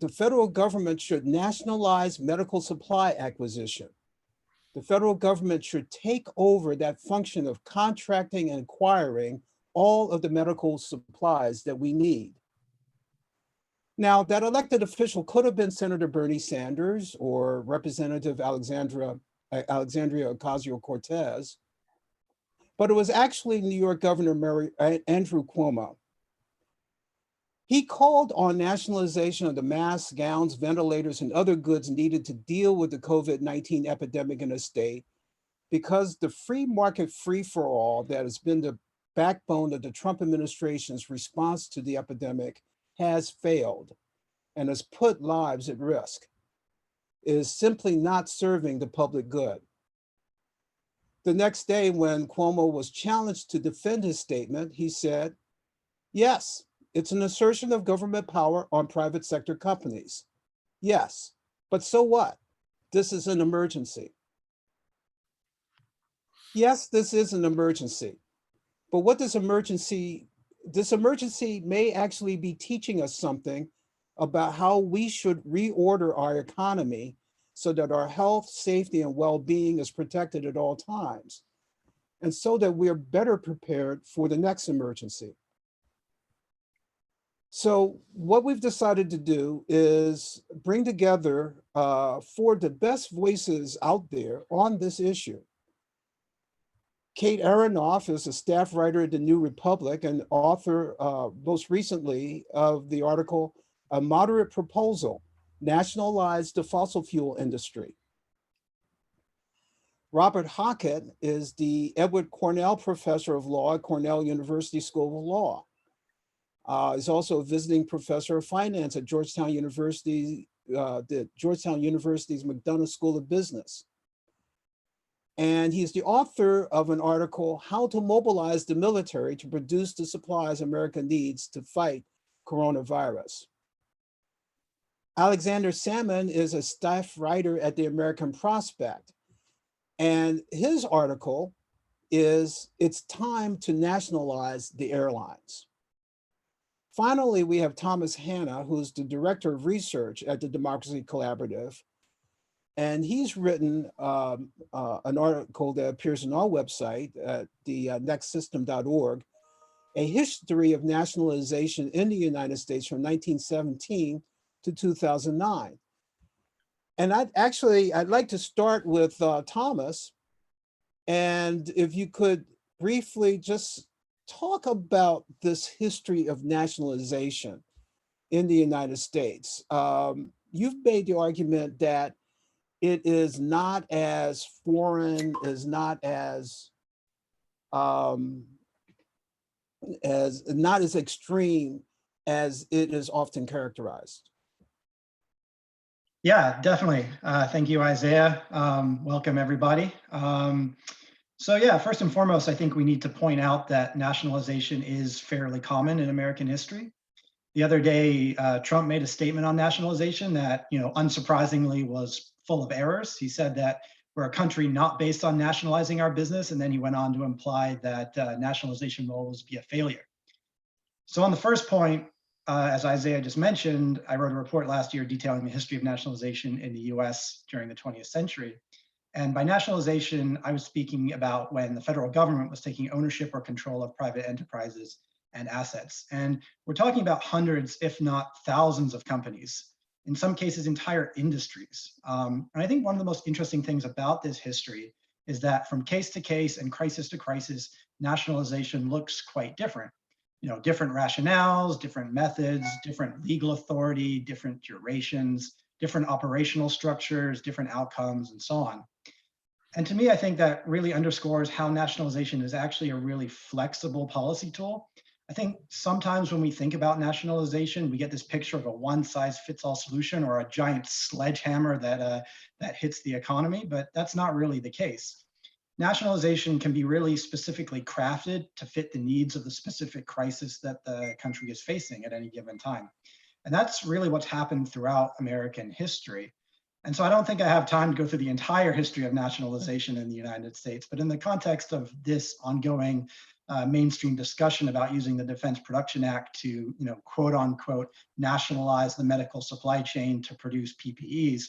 the federal government should nationalize medical supply acquisition. The federal government should take over that function of contracting and acquiring all of the medical supplies that we need. Now, that elected official could have been Senator Bernie Sanders or Representative Alexandria Ocasio-Cortez, but it was actually New York Governor Andrew Cuomo. He called on nationalization of the masks, gowns, ventilators, and other goods needed to deal with the COVID-19 epidemic in the state because the free market free-for-all that has been the backbone of the Trump administration's response to the epidemic has failed and has put lives at risk. It is simply not serving the public good. The next day, when Cuomo was challenged to defend his statement, he said, yes, it's an assertion of government power on private sector companies. Yes, but so what? This is an emergency. Yes, this is an emergency, but what this emergency may actually be teaching us something about how we should reorder our economy so that our health, safety, and well-being is protected at all times, and so that we are better prepared for the next emergency. So what we've decided to do is bring together four of the best voices out there on this issue. Kate Aronoff is a staff writer at the New Republic and author, most recently, of the article, A Moderate Proposal, Nationalize the Fossil Fuel Industry. Robert Hockett is the Edward Cornell Professor of Law at Cornell University School of Law. He's also a visiting professor of finance at Georgetown University, Georgetown University's McDonough School of Business. And he's the author of an article, How to Mobilize the Military to Produce the Supplies America Needs to Fight Coronavirus. Alexander Salmon is a staff writer at the American Prospect. And his article is, It's Time to Nationalize the Airlines. Finally, we have Thomas Hanna, who's the Director of Research at the Democracy Collaborative. And he's written an article that appears on our website at the nextsystem.org, A History of Nationalization in the United States from 1917 to 2009. And I'd like to start with Thomas. And if you could briefly just talk about this history of nationalization in the United States. You've made the argument that it is not as foreign, is not as extreme as it is often characterized. Yeah, definitely. Thank you, Isaiah. Welcome, everybody. So yeah, first and foremost, I think we need to point out that nationalization is fairly common in American history. The other day, Trump made a statement on nationalization that, unsurprisingly was full of errors. He said that we're a country not based on nationalizing our business, and then he went on to imply that nationalization will always be a failure. So on the first point, as Isaiah just mentioned, I wrote a report last year detailing the history of nationalization in the US during the 20th century. And by nationalization, I was speaking about when the federal government was taking ownership or control of private enterprises and assets. And we're talking about hundreds, if not thousands of companies, in some cases, entire industries. And I think one of the most interesting things about this history is that from case to case and crisis to crisis, nationalization looks quite different. Different rationales, different methods, different legal authority, different durations, different operational structures, different outcomes, and so on. And to me, I think that really underscores how nationalization is actually a really flexible policy tool. I think sometimes when we think about nationalization, we get this picture of a one-size-fits-all solution or a giant sledgehammer that hits the economy, but that's not really the case. Nationalization can be really specifically crafted to fit the needs of the specific crisis that the country is facing at any given time. And that's really what's happened throughout American history. And so I don't think I have time to go through the entire history of nationalization in the United States, but in the context of this ongoing mainstream discussion about using the Defense Production Act to, quote unquote, nationalize the medical supply chain to produce PPEs.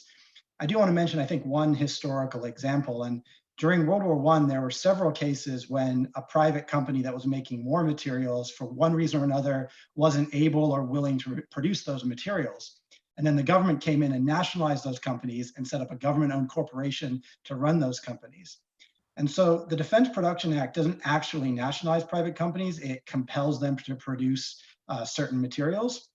I do want to mention, I think, one historical example. And during World War I, there were several cases when a private company that was making war materials for one reason or another wasn't able or willing to produce those materials. And then the government came in and nationalized those companies and set up a government-owned corporation to run those companies. And so the Defense Production Act doesn't actually nationalize private companies. It compels them to produce certain materials.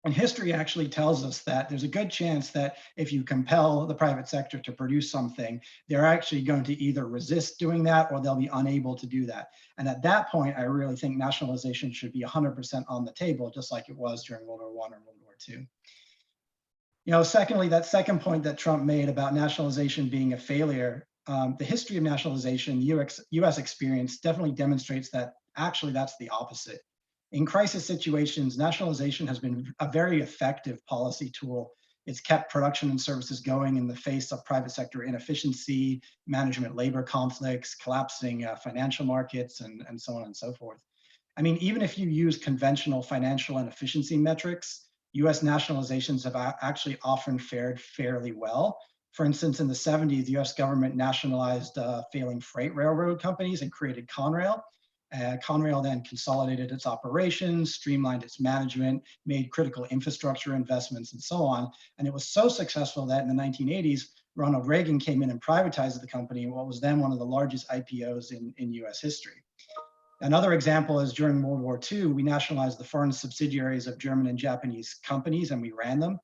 And history actually tells us that there's a good chance that if you compel the private sector to produce something, they're actually going to either resist doing that or they'll be unable to do that. And at that point, I really think nationalization should be 100% on the table, just like it was during World War I or World War II. Secondly, that second point that Trump made about nationalization being a failure, the history of nationalization, US experience definitely demonstrates that actually that's the opposite. In crisis situations, nationalization has been a very effective policy tool. It's kept production and services going in the face of private sector inefficiency, management labor conflicts, collapsing financial markets, and so on and so forth. I mean, even if you use conventional financial and efficiency metrics, US nationalizations have actually often fared fairly well. For instance, in the 70s, the US government nationalized failing freight railroad companies and created Conrail. Conrail then consolidated its operations, streamlined its management, made critical infrastructure investments, and so on. And it was so successful that in the 1980s, Ronald Reagan came in and privatized the company in what was then one of the largest IPOs in US history. Another example is during World War II, we nationalized the foreign subsidiaries of German and Japanese companies, and we ran them.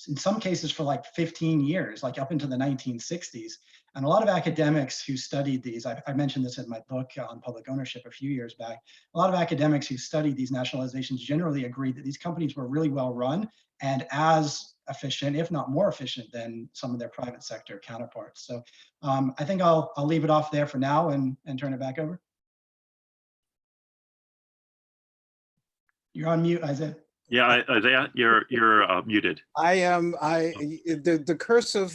In some cases for like 15 years, like up into the 1960s. And a lot of academics who studied these, I mentioned this in my book on public ownership a few years back, a lot of academics who studied these nationalizations generally agreed that these companies were really well run and as efficient, if not more efficient than some of their private sector counterparts. So I think I'll leave it off there for now and turn it back over. You're on mute, Isaiah. Yeah, Isaiah, you're muted. I am. The curse of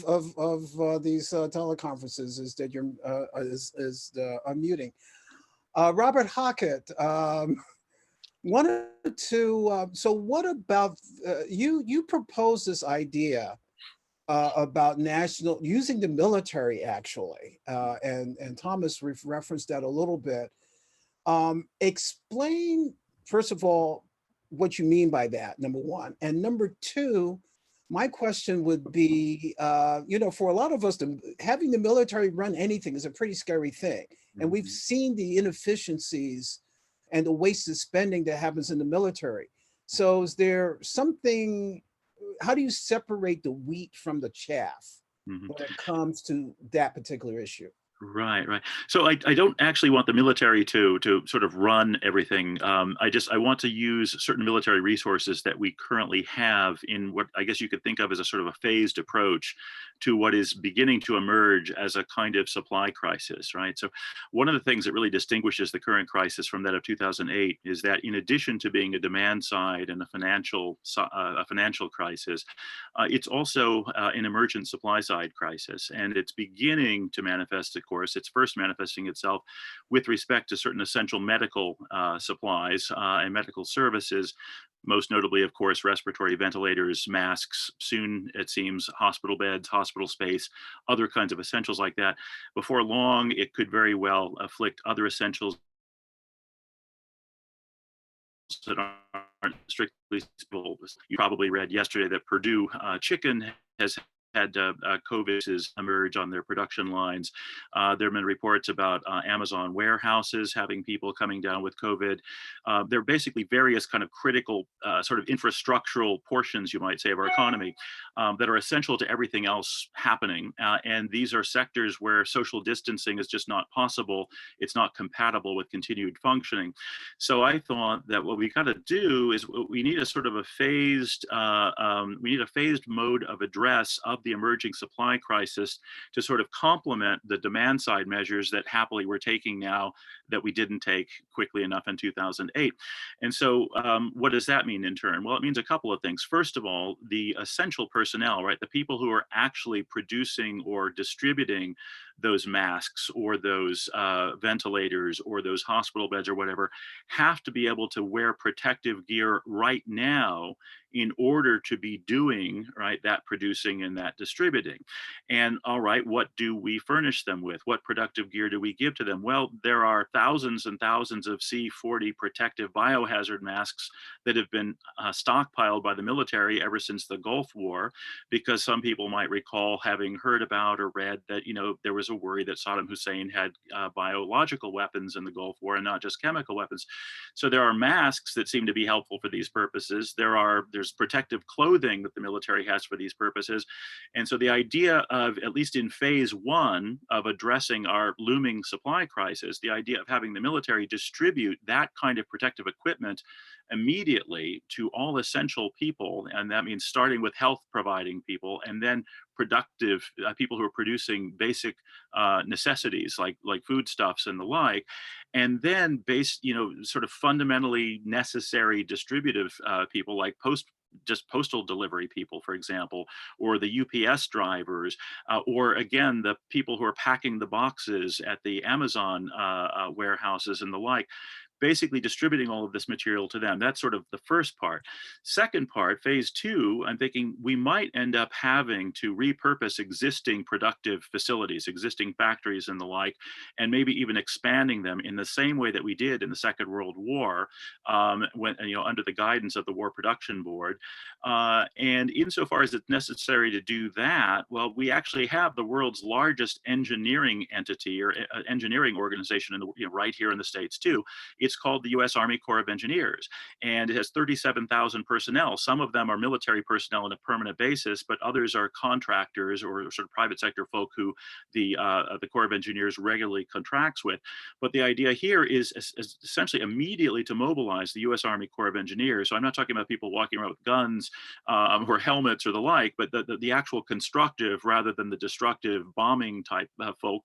these teleconferences is that you're unmuting. Robert Hockett, wanted to. So, what about you? Proposed this idea about using the military, actually, and Thomas referenced that a little bit. Explain first of all what you mean by that, number one. And number two, my question would be, for a lot of us, having the military run anything is a pretty scary thing. And we've seen the inefficiencies and the wasted spending that happens in the military. So is there something, how do you separate the wheat from the chaff when it comes to that particular issue? Right. So I don't actually want the military to sort of run everything. I want to use certain military resources that we currently have in what I guess you could think of as a sort of a phased approach to what is beginning to emerge as a kind of supply crisis, right? So one of the things that really distinguishes the current crisis from that of 2008 is that in addition to being a demand side and a financial crisis, it's also an emergent supply side crisis, and it's beginning to manifest. Of course, it's first manifesting itself with respect to certain essential medical supplies and medical services, most notably, of course, respiratory ventilators, masks, soon, it seems, hospital beds, hospital space, other kinds of essentials like that. Before long, it could very well afflict other essentials that aren't strictly civil. You probably read yesterday that Purdue Chicken has had COVID emerge on their production lines. There have been reports about Amazon warehouses having people coming down with COVID. There are basically various kind of critical sort of infrastructural portions, you might say, of our economy that are essential to everything else happening. And these are sectors where social distancing is just not possible. It's not compatible with continued functioning. So I thought that what we got to do is we need a sort of a phased mode of address of the emerging supply crisis to sort of complement the demand side measures that happily we're taking now that we didn't take quickly enough in 2008. And so what does that mean in turn? Well, it means a couple of things. First of all, the essential personnel, right? The people who are actually producing or distributing those masks or those ventilators or those hospital beds or whatever have to be able to wear protective gear right now in order to be doing that producing and that distributing. And all right, what do we furnish them with? What protective gear do we give to them? Well, there are thousands and thousands of C40 protective biohazard masks that have been stockpiled by the military ever since the Gulf War, because some people might recall having heard about or read that there was a worry that Saddam Hussein had biological weapons in the Gulf War and not just chemical weapons. So there are masks that seem to be helpful for these purposes. There's protective clothing that the military has for these purposes. And so the idea of, at least in phase one of addressing our looming supply crisis, the idea of having the military distribute that kind of protective equipment immediately to all essential people, and that means starting with health providing people, and then productive people who are producing basic necessities like foodstuffs and the like, and then sort of fundamentally necessary distributive people like postal delivery people, for example, or the UPS drivers, or again, the people who are packing the boxes at the Amazon warehouses and the like. Basically distributing all of this material to them. That's sort of the first part. Second part, phase two, I'm thinking we might end up having to repurpose existing productive facilities, existing factories and the like, and maybe even expanding them in the same way that we did in the Second World War, when under the guidance of the War Production Board. And insofar as it's necessary to do that, well, we actually have the world's largest engineering entity or engineering organization in the, right here in the States too. It's called the U.S. Army Corps of Engineers, and it has 37,000 personnel. Some of them are military personnel on a permanent basis, but others are contractors or sort of private sector folk who the Corps of Engineers regularly contracts with. But the idea here is essentially immediately to mobilize the U.S. Army Corps of Engineers. So I'm not talking about people walking around with guns or helmets or the like, but the actual constructive rather than the destructive bombing type folk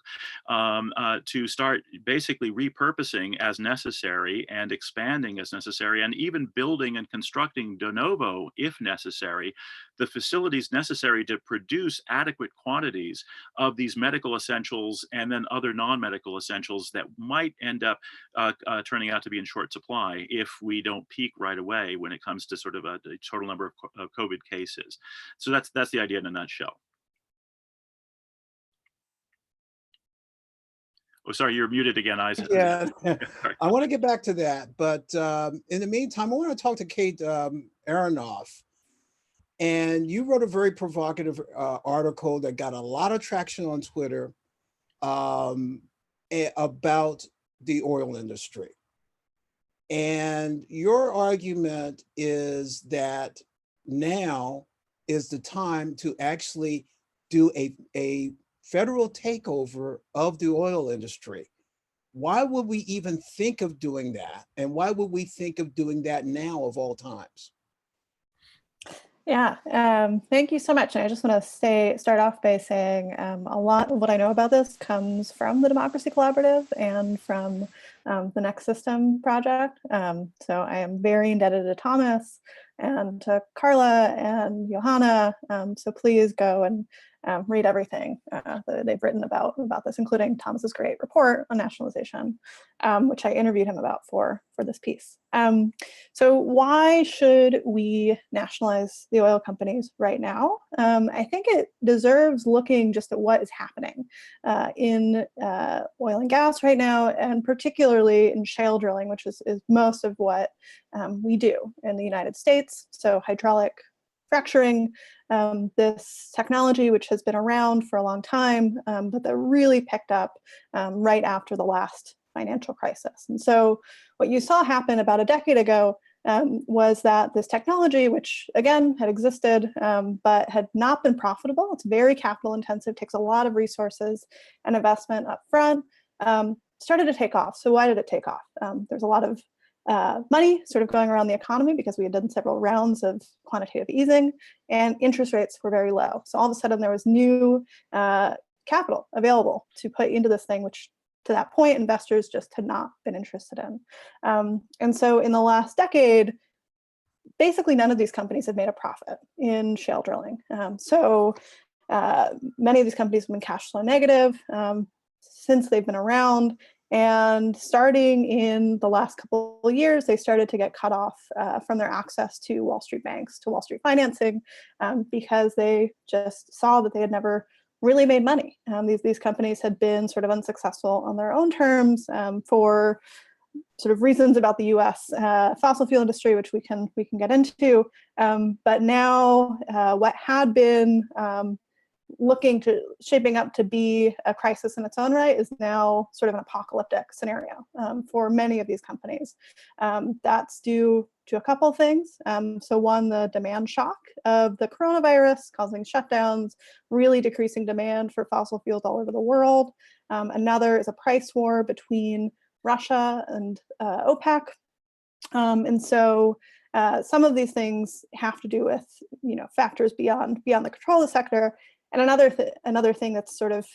to start basically repurposing as necessary and expanding as necessary, and even building and constructing de novo, if necessary, the facilities necessary to produce adequate quantities of these medical essentials and then other non-medical essentials that might end up turning out to be in short supply if we don't peak right away when it comes to sort of a total number of COVID cases. So that's the idea in a nutshell. Oh, sorry, you're muted again, Isaac. Yeah, I want to get back to that. But in the meantime, I want to talk to Kate Aronoff. And you wrote a very provocative article that got a lot of traction on Twitter about the oil industry. And your argument is that now is the time to actually do a federal takeover of the oil industry. Why would we even think of doing that? And why would we think of doing that now of all times? Yeah, thank you so much. And I just want to start off by saying a lot of what I know about this comes from the Democracy Collaborative and from the Next System project. So I am very indebted to Thomas and to Carla and Johanna. So please go and read everything that they've written about this, including Thomas's great report on nationalization, which I interviewed him about for this piece. So why should we nationalize the oil companies right now? I think it deserves looking just at what is happening in oil and gas right now, and particularly in shale drilling, which is most of what we do in the United States. So hydraulic fracturing, this technology which has been around for a long time, but that really picked up right after the last financial crisis. And so what you saw happen about a decade ago was that this technology, which again had existed, but had not been profitable, it's very capital intensive, takes a lot of resources and investment up front, started to take off. So why did it take off? There's a lot of money sort of going around the economy because we had done several rounds of quantitative easing, and interest rates were very low. So all of a sudden there was new capital available to put into this thing, which to that point investors just had not been interested in. And so in the last decade, basically none of these companies have made a profit in shale drilling. So many of these companies have been cash flow negative since they've been around. And starting in the last couple of years, they started to get cut off from their access to Wall Street banks, to Wall Street financing, because they just saw that they had never really made money. These companies had been sort of unsuccessful on their own terms for sort of reasons about the U.S. Fossil fuel industry, which we can get into. But now, what had been shaping up to be a crisis in its own right is now sort of an apocalyptic scenario for many of these companies. That's due to a couple of things. So one, the demand shock of the coronavirus causing shutdowns, really decreasing demand for fossil fuels all over the world. Another is a price war between Russia and OPEC. And so some of these things have to do with, factors beyond the control of the sector. And another thing that's sort of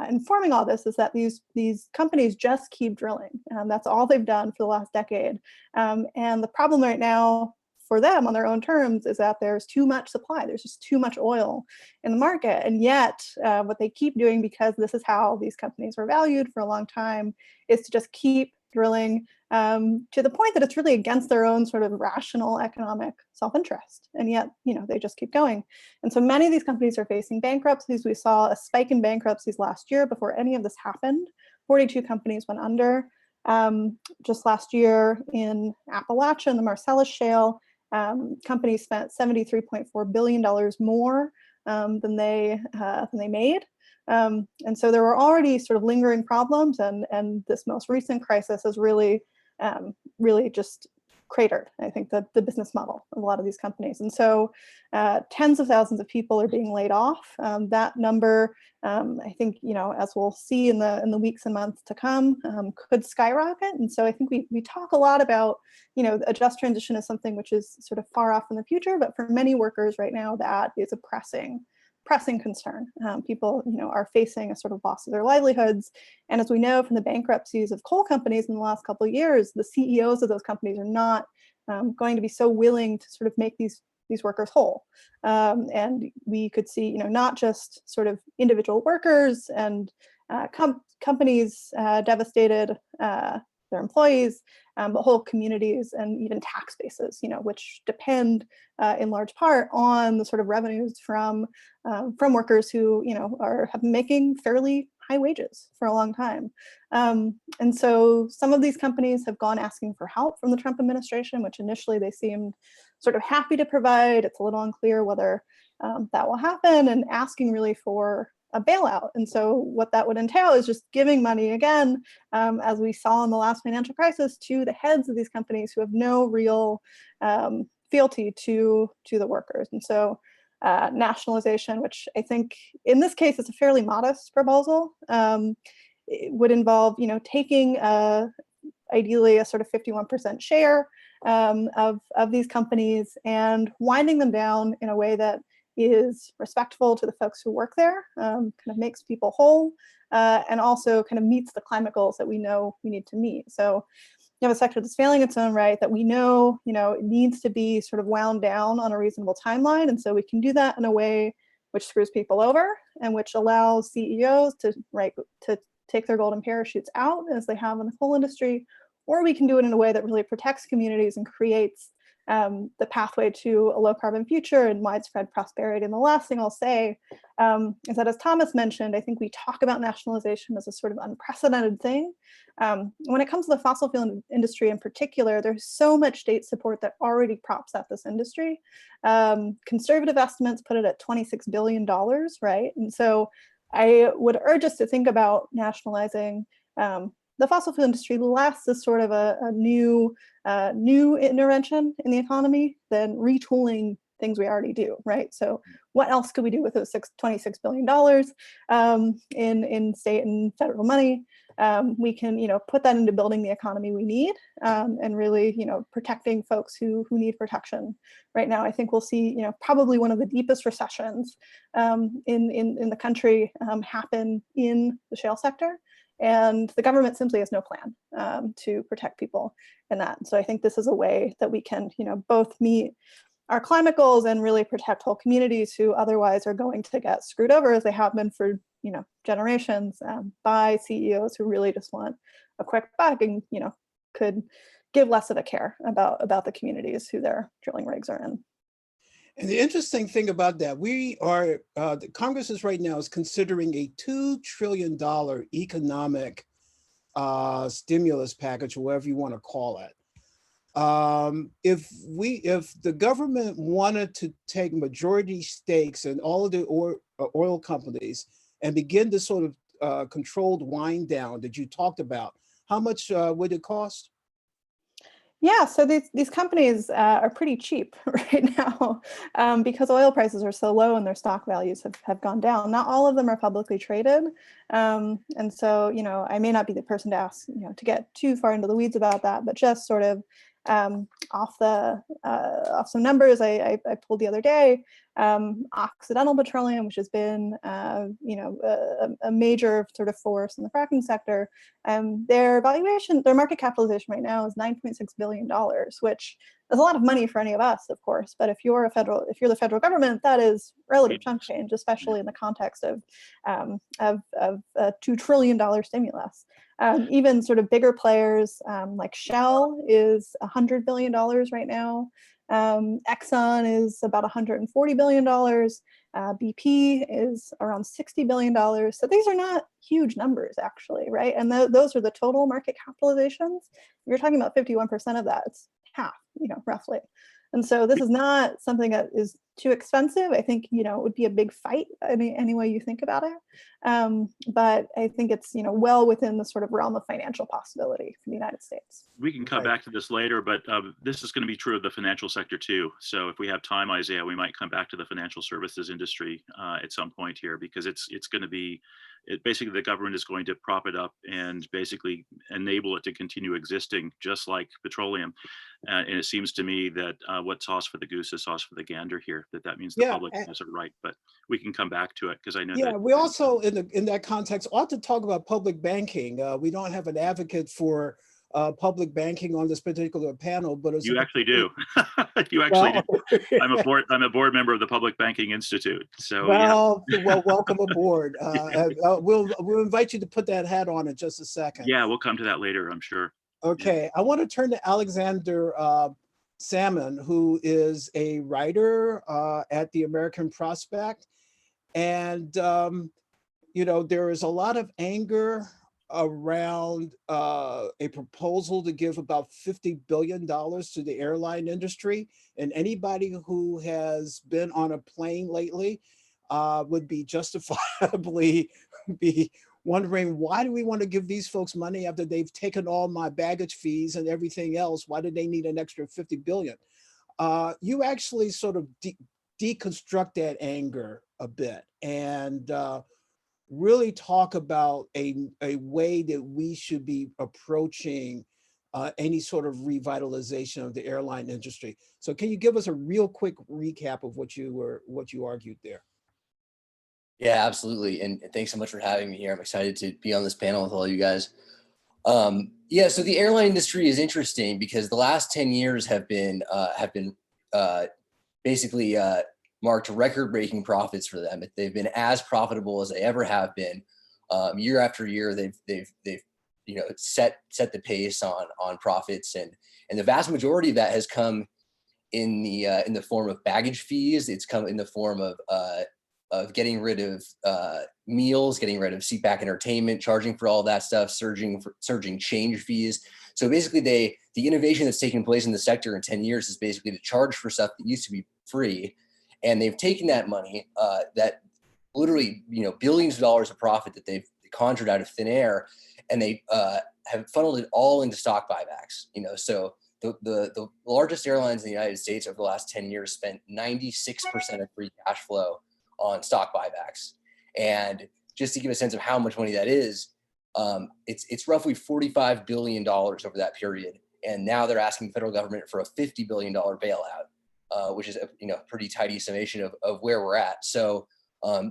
informing all this is that these companies just keep drilling. That's all they've done for the last decade. And the problem right now for them on their own terms is that there's too much supply. There's just too much oil in the market. And yet what they keep doing, because this is how these companies were valued for a long time, is to just keep drilling to the point that it's really against their own sort of rational economic self-interest. And yet, they just keep going. And so many of these companies are facing bankruptcies. We saw a spike in bankruptcies last year before any of this happened. 42 companies went under. Just last year in Appalachia and the Marcellus Shale, companies spent $73.4 billion more than they made. And so there were already sort of lingering problems, and this most recent crisis has really just cratered, I think, the business model of a lot of these companies. And so tens of thousands of people are being laid off. That number, I think, as we'll see in the weeks and months to come, could skyrocket. And so I think we talk a lot about, a just transition is something which is sort of far off in the future, but for many workers right now, that is a pressing concern. People, are facing a sort of loss of their livelihoods. And as we know from the bankruptcies of coal companies in the last couple of years, the CEOs of those companies are not going to be so willing to sort of make these workers whole. And we could see, not just sort of individual workers and companies devastated their employees, but whole communities and even tax bases, which depend in large part on the sort of revenues from workers who, have been making fairly high wages for a long time. And so some of these companies have gone asking for help from the Trump administration, which initially they seemed sort of happy to provide. It's a little unclear whether that will happen, and asking really for a bailout. And so what that would entail is just giving money again, as we saw in the last financial crisis, to the heads of these companies who have no real fealty to the workers. And so nationalization, which I think in this case is a fairly modest proposal, it would involve, taking ideally a sort of 51% share of these companies and winding them down in a way that is respectful to the folks who work there, kind of makes people whole, and also kind of meets the climate goals that we know we need to meet. So you have a sector that's failing its own right, that we know, it needs to be sort of wound down on a reasonable timeline. And so we can do that in a way which screws people over and which allows CEOs to take their golden parachutes out, as they have in the coal industry, or we can do it in a way that really protects communities and creates the pathway to a low carbon future and widespread prosperity. And the last thing I'll say is that, as Thomas mentioned, I think we talk about nationalization as a sort of unprecedented thing. When it comes to the fossil fuel industry in particular, there's so much state support that already props up this industry. Conservative estimates put it at $26 billion, right? And so I would urge us to think about nationalizing the fossil fuel industry less as sort of a new intervention in the economy than retooling things we already do, right? So what else could we do with those $26 billion in state and federal money? We can, put that into building the economy we need, and really, protecting folks who need protection. Right now, I think we'll see, probably one of the deepest recessions in the country happen in the shale sector. And the government simply has no plan to protect people in that. So I think this is a way that we can, both meet our climate goals and really protect whole communities who otherwise are going to get screwed over, as they have been for generations, by CEOs who really just want a quick buck and could give less of a care about the communities who their drilling rigs are in. And the interesting thing about that, we are, the Congress is right now is considering a $2 trillion economic stimulus package, whatever you want to call it. If the government wanted to take majority stakes in all of the oil companies and begin this sort of controlled wind down that you talked about, how much would it cost? Yeah, so these companies are pretty cheap right now because oil prices are so low and their stock values have gone down. Not all of them are publicly traded. And so, I may not be the person to ask, to get too far into the weeds about that, but just sort of off some numbers I pulled the other day. Occidental Petroleum, which has been a major sort of force in the fracking sector, their market capitalization right now is $9.6 billion, which is a lot of money for any of us, of course. But if you're the federal government, that is relative chunk change, especially in the context of a $2 trillion stimulus. Even sort of bigger players like Shell is $100 billion right now. Exxon is about $140 billion. BP is around $60 billion. So these are not huge numbers, actually, right? And those are the total market capitalizations. You're talking about 51% of that. It's half, roughly. And so this is not something that is too expensive. I think, it would be a big fight any way you think about it. But I think it's, well within the sort of realm of financial possibility for the United States. We can come back to this later, but this is going to be true of the financial sector too. So if we have time, Isaiah, we might come back to the financial services industry at some point here, because it's going to be, basically the government is going to prop it up and basically enable it to continue existing just like petroleum. And it seems to me that what's sauce for the goose is sauce for the gander here, that means the public has it right, but we can come back to it because I know that. We also, in that context, ought to talk about public banking. We don't have an advocate for public banking on this particular panel, but you actually do. You actually do. I'm a board member of the Public Banking Institute. So well, welcome aboard. We'll invite you to put that hat on in just a second. Yeah, we'll come to that later, I'm sure. Okay, I want to turn to Alexander Salmon, who is a writer at the American Prospect. And, there is a lot of anger around a proposal to give about $50 billion to the airline industry. And anybody who has been on a plane lately would be justifiably be wondering, why do we want to give these folks money after they've taken all my baggage fees and everything else? Why do they need an extra 50 billion? You actually sort of deconstruct that anger a bit and really talk about a way that we should be approaching any sort of revitalization of the airline industry. So can you give us a real quick recap of what you argued there? Yeah, absolutely. And thanks so much for having me here. I'm excited to be on this panel with all you guys. Yeah, so the airline industry is interesting because the last 10 years have been basically marked record-breaking profits for them. They've been as profitable as they ever have been. Year after year, they've set the pace on profits, and the vast majority of that has come in the form of baggage fees. It's come in the form of getting rid of meals, getting rid of seatback entertainment, charging for all that stuff, surging change fees. So basically, the innovation that's taken place in the sector in 10 years is basically to charge for stuff that used to be free. And they've taken that money, that literally, billions of dollars of profit that they've conjured out of thin air, and they have funneled it all into stock buybacks. So the largest airlines in the United States over the last 10 years spent 96% of free cash flow on stock buybacks. And just to give a sense of how much money that is, it's roughly $45 billion over that period. And now they're asking the federal government for a $50 billion bailout, which is a pretty tidy summation of where we're at. So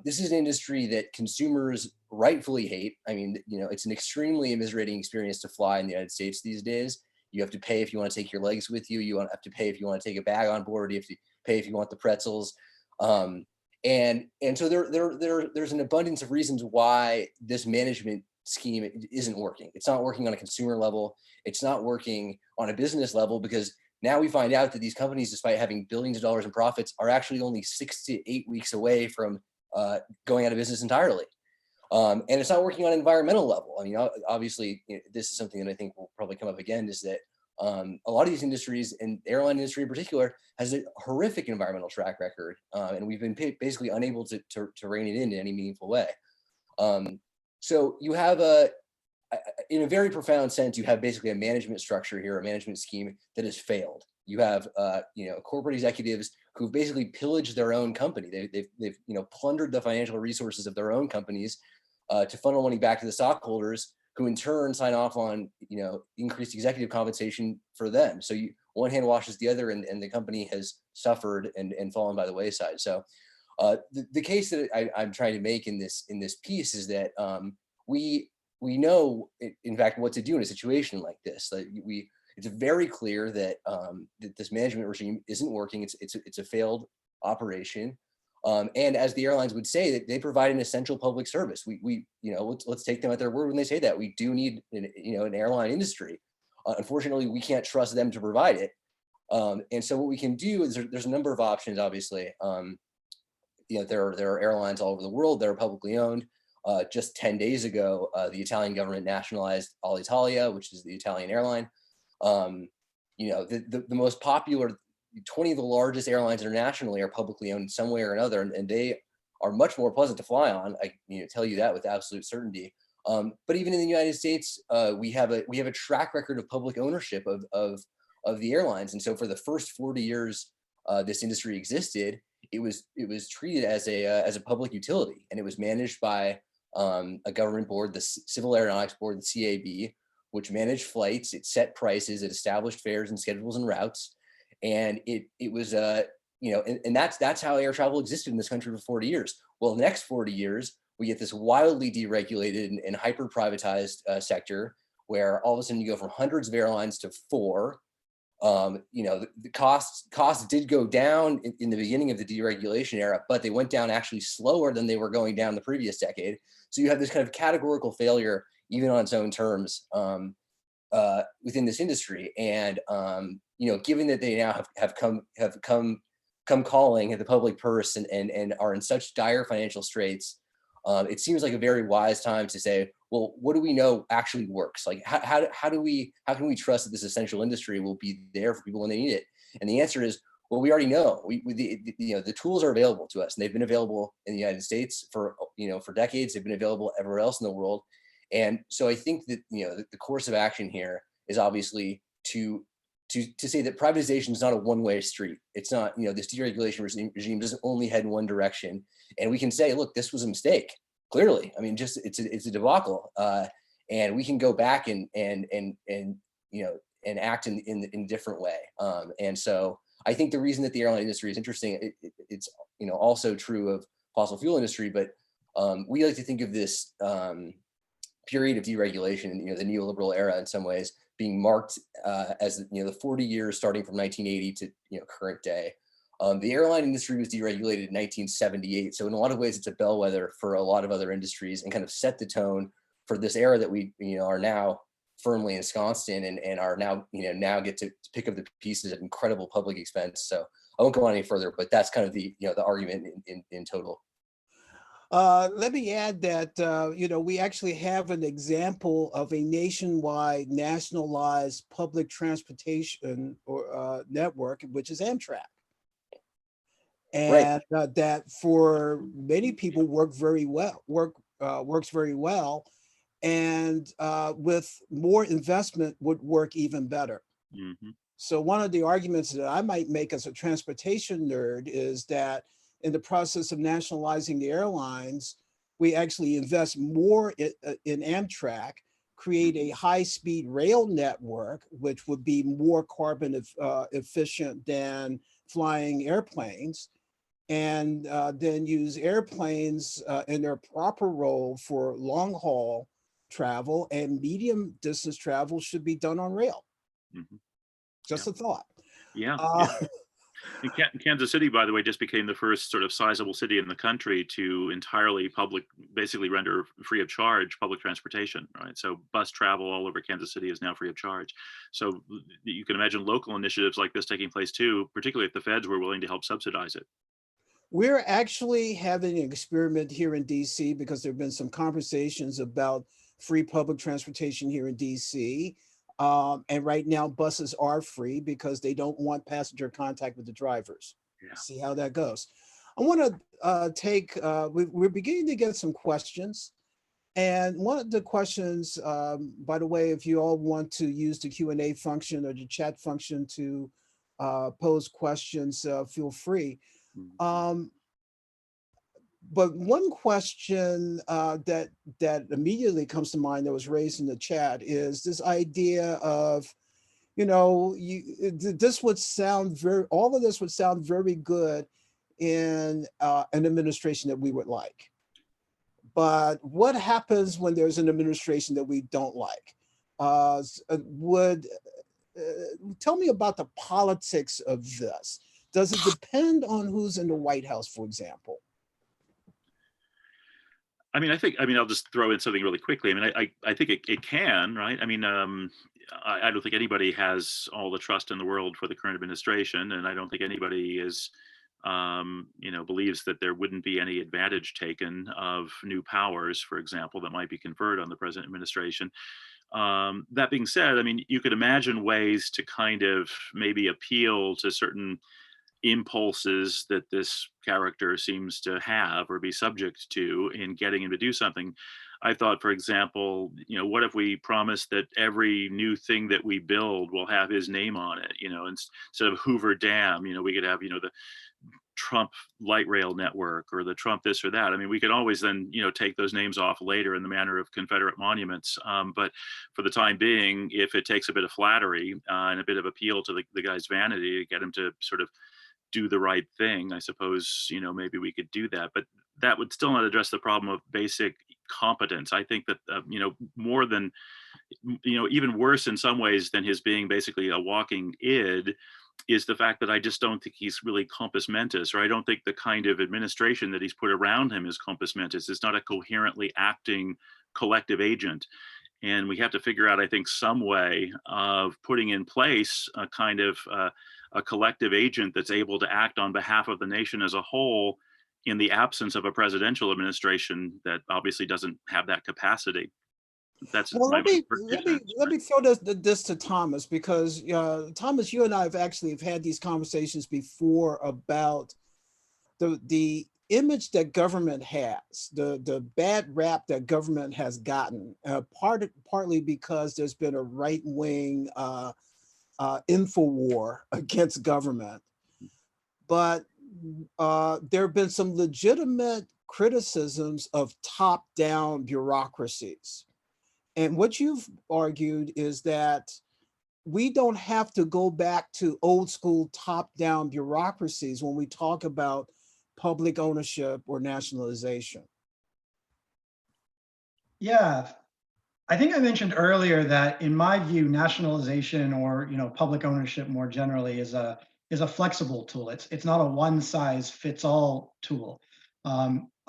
this is an industry that consumers rightfully hate. I mean, it's an extremely immiserating experience to fly in the United States these days. You have to pay if you want to take your legs with you. You have to pay if you want to take a bag on board. You have to pay if you want the pretzels. And so there's an abundance of reasons why this management scheme isn't working. It's not working on a consumer level. It's not working on a business level, because now we find out that these companies, despite having billions of dollars in profits, are actually only 6 to 8 weeks away from going out of business entirely. And it's not working on an environmental level. I mean, obviously, this is something that I think will probably come up again, is that a lot of these industries, and the airline industry in particular, has a horrific environmental track record, and we've been basically unable to rein it in any meaningful way. So you have in a very profound sense, you have basically a management structure here, a management scheme that has failed. You have corporate executives who've basically pillaged their own company. They've plundered the financial resources of their own companies to funnel money back to the stockholders, who in turn sign off on increased executive compensation for them. So one hand washes the other, and the company has suffered and fallen by the wayside. So the case that I'm trying to make in this piece is that we know, in fact, what to do in a situation like this. It's very clear that that this management regime isn't working. It's a failed operation. And as the airlines would say, that they provide an essential public service. Let's take them at their word when they say that. We do need an airline industry. Unfortunately, we can't trust them to provide it. And so what we can do is there's a number of options. Obviously, there are airlines all over the world that are publicly owned. Just 10 days ago, the Italian government nationalized Alitalia, which is the Italian airline. The most popular 20 of the largest airlines internationally are publicly owned in some way or another, and they are much more pleasant to fly on. I tell you that with absolute certainty. But even in the United States, we have a track record of public ownership of the airlines. And so for the first 40 years this industry existed, it was treated as a public utility, and it was managed by a government board, the Civil Aeronautics Board, the CAB, which managed flights. It set prices, it established fares and schedules and routes. And it was and that's how air travel existed in this country for 40 years. Well, the next 40 years, we get this wildly deregulated and hyper privatized sector, where all of a sudden you go from hundreds of airlines to 4. The costs did go down in the beginning of the deregulation era, but they went down actually slower than they were going down the previous decade. So you have this kind of categorical failure, even on its own terms, within this industry. And given that they now have come calling at the public purse and are in such dire financial straits, it seems like a very wise time to say, well, what do we know actually works? Like, how can we trust that this essential industry will be there for people when they need it? And the answer is, well, we already know. The tools are available to us, and they've been available in the United States for decades. They've been available everywhere else in the world. And so I think that the course of action here is obviously to say that privatization is not a one-way street. It's not, this deregulation regime doesn't only head in one direction. And we can say, look, this was a mistake. Clearly, I mean, it's a debacle, and we can go back and act in a different way. And so I think the reason that the airline industry is interesting, it's also true of fossil fuel industry, but we like to think of this period of deregulation, the neoliberal era, in some ways being marked as the 40 years starting from 1980 to current day. The airline industry was deregulated in 1978. So in a lot of ways, it's a bellwether for a lot of other industries, and kind of set the tone for this era that we are now firmly ensconced in, and are now get to pick up the pieces at incredible public expense. So I won't go on any further, but that's kind of the argument in total. Let me add that, we actually have an example of a nationwide nationalized public transportation or network, which is Amtrak. And right. That for many people works very well, and with more investment would work even better. Mm-hmm. So one of the arguments that I might make as a transportation nerd is that in the process of nationalizing the airlines, we actually invest more in Amtrak, create a high-speed rail network, which would be more carbon efficient than flying airplanes, and then use airplanes in their proper role for long-haul travel, and medium distance travel should be done on rail. Mm-hmm. Just a thought. Yeah. And Kansas City, by the way, just became the first sort of sizable city in the country to entirely basically render free of charge public transportation, right? So bus travel all over Kansas City is now free of charge. So you can imagine local initiatives like this taking place too, particularly if the feds were willing to help subsidize it. We're actually having an experiment here in DC because there have been some conversations about free public transportation here in DC. And right now, buses are free because they don't want passenger contact with the drivers. Yeah. See how that goes. I want to we're beginning to get some questions. And one of the questions, by the way, if you all want to use the Q&A function or the chat function to pose questions, feel free. But one question that immediately comes to mind that was raised in the chat is this idea of, all of this would sound very good in an administration that we would like. But what happens when there's an administration that we don't like? Tell me about the politics of this. Does it depend on who's in the White House, for example? I'll just throw in something really quickly. I think it can, right? I don't think anybody has all the trust in the world for the current administration, and I don't think anybody believes that there wouldn't be any advantage taken of new powers, for example, that might be conferred on the present administration. That being said, you could imagine ways to kind of maybe appeal to certain impulses that this character seems to have or be subject to in getting him to do something. I thought, for example, what if we promise that every new thing that we build will have his name on it? Instead of Hoover Dam, we could have, the Trump light rail network or the Trump this or that. We could always then, take those names off later in the manner of Confederate monuments. But for the time being, if it takes a bit of flattery and a bit of appeal to the guy's vanity to get him to sort of do the right thing, I suppose, maybe we could do that. But that would still not address the problem of basic competence. I think that, more than, even worse in some ways than his being basically a walking id, is the fact that I just don't think he's really compos mentis, or I don't think the kind of administration that he's put around him is compos mentis. It's not a coherently acting collective agent. And we have to figure out, I think, some way of putting in place a kind of a collective agent that's able to act on behalf of the nation as a whole in the absence of a presidential administration that obviously doesn't have that capacity. That's well. Let me throw this to Thomas, because Thomas, you and I have had these conversations before about the image that government has, the bad rap that government has gotten, partly because there's been a right-wing info war against government, but there have been some legitimate criticisms of top-down bureaucracies. And what you've argued is that we don't have to go back to old school top-down bureaucracies when we talk about public ownership or nationalization. Yeah, I think I mentioned earlier that in my view, nationalization or public ownership more generally is a flexible tool. It's not a one size fits all tool.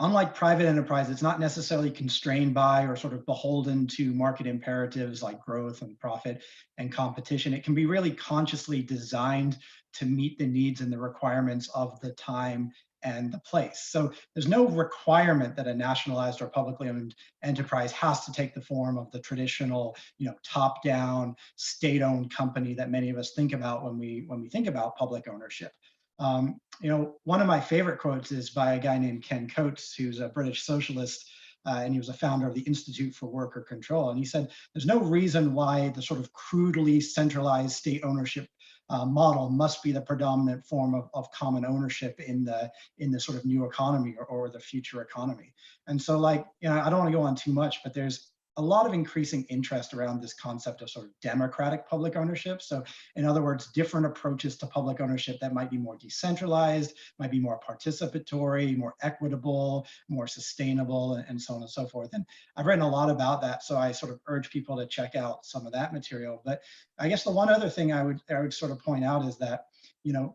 Unlike private enterprise, it's not necessarily constrained by or sort of beholden to market imperatives like growth and profit and competition. It can be really consciously designed to meet the needs and the requirements of the time and the place. So there's no requirement that a nationalized or publicly owned enterprise has to take the form of the traditional, top-down, state-owned company that many of us think about when we think about public ownership. One of my favorite quotes is by a guy named Ken Coates, who's a British socialist, and he was a founder of the Institute for Worker Control. And he said, there's no reason why the sort of crudely centralized state ownership model must be the predominant form of common ownership in the sort of new economy or the future economy. And so, I don't want to go on too much, but there's a lot of increasing interest around this concept of sort of democratic public ownership. So in other words, different approaches to public ownership that might be more decentralized, might be more participatory, more equitable, more sustainable, and so on and so forth. And I've written a lot about that, so I sort of urge people to check out some of that material. But I guess the one other thing I would sort of point out is that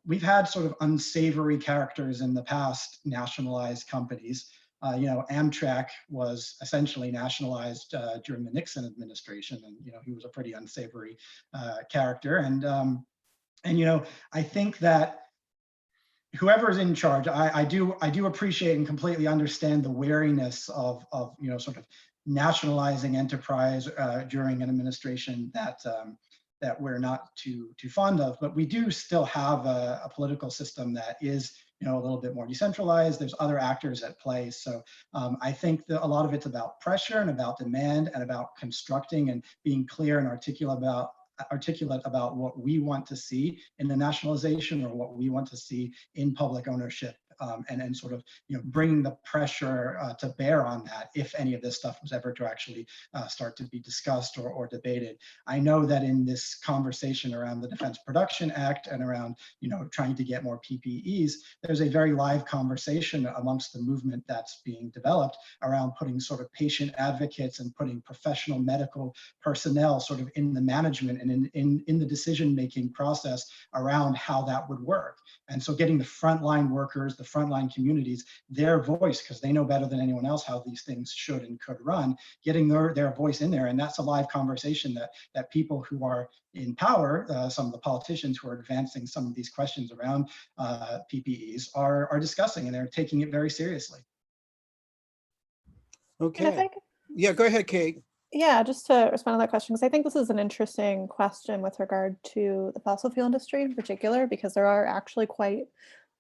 we've had sort of unsavory characters in the past nationalized companies. Amtrak was essentially nationalized during the Nixon administration, and he was a pretty unsavory character. And I think that whoever's in charge, I do appreciate and completely understand the wariness of sort of nationalizing enterprise during an administration that we're not too fond of. But we do still have a political system that is a little bit more decentralized. There's other actors at play. So I think that a lot of it's about pressure and about demand and about constructing and being clear and articulate about what we want to see in the nationalization or what we want to see in public ownership, and sort of bringing the pressure to bear on that if any of this stuff was ever to actually start to be discussed or debated. I know that in this conversation around the Defense Production Act and around trying to get more PPEs, there's a very live conversation amongst the movement that's being developed around putting sort of patient advocates and putting professional medical personnel sort of in the management and in the decision-making process around how that would work. And so getting the frontline workers, the frontline communities, their voice, because they know better than anyone else how these things should and could run, getting their voice in there. And that's a live conversation that people who are in power, some of the politicians who are advancing some of these questions around PPEs are discussing, and they're taking it very seriously. Okay. Yeah, go ahead, Kate. Yeah, just to respond to that question, because I think this is an interesting question with regard to the fossil fuel industry in particular, because there are actually quite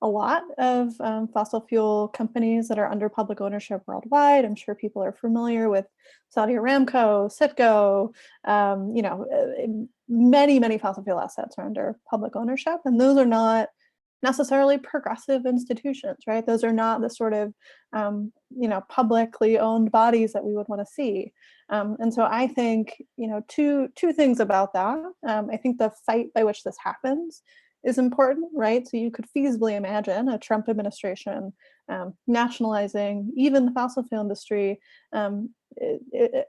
a lot of fossil fuel companies that are under public ownership worldwide. I'm sure people are familiar with Saudi Aramco, Citgo, many fossil fuel assets are under public ownership, and those are not necessarily progressive institutions, right? Those are not the sort of publicly owned bodies that we would want to see. And so I think two things about that. I think the fight by which this happens is important, right? So you could feasibly imagine a Trump administration nationalizing even the fossil fuel industry,